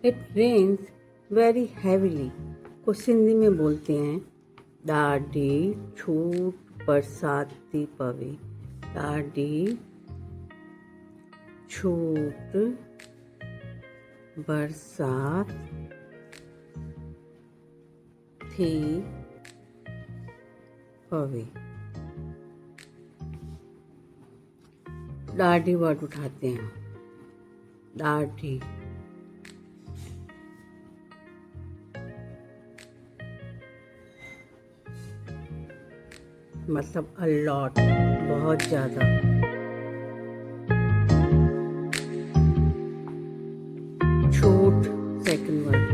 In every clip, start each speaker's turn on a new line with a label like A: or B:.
A: It rains very heavily को सिंधी में बोलते हैं ॾाढी छूट बरसात थी पवे। ॾाढी छूट बरसात थी पवे। ॾाढी वर्ड उठाते हैं, ॾाढी मतलब अ लॉट, बहुत ज़्यादा। छूट सेकंड वर्ड,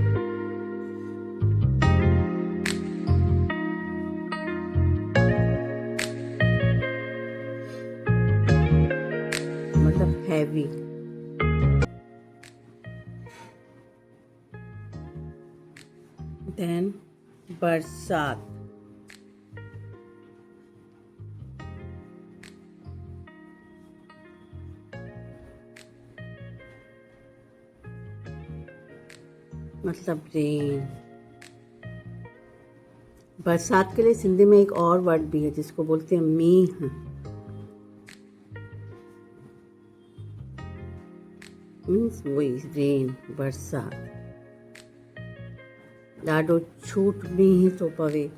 A: मतलब हैवी। देन बरसात, मतलब रेन। बरसात के लिए सिंधी में एक और वर्ड भी है जिसको बोलते हैं मींह। मीन्स वही रेन, बरसात। ॾाढो छूट मींह थो पवे,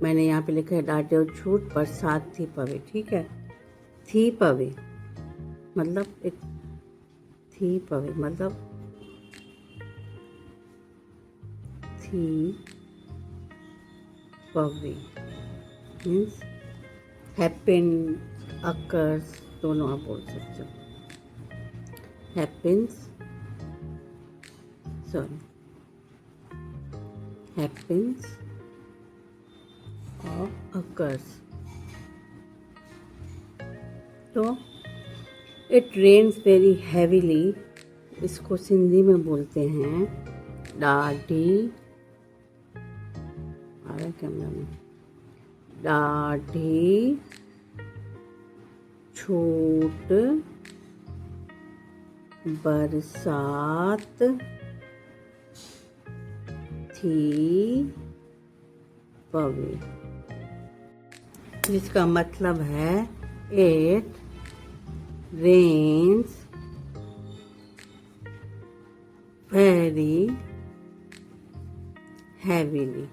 A: मैंने यहाँ पे लिखा है ॾाढो छूट बरसात थी पवे। ठीक है, थी पवे मतलब एक थी पवे मतलब थी पवे मीन्स हैपन, अकर्स, दोनों आप बोल सकते हो। हैपन्स, सॉरी, हैपन्स और अकर्स। तो इट रेन्स वेरी हैवीली, इसको सिंधी में बोलते हैं ॾाढी, आ रहा है कैमरा में, ॾाढी छूट बरसात थी पवे, जिसका मतलब है इट रेन्स वेरी हैवीली।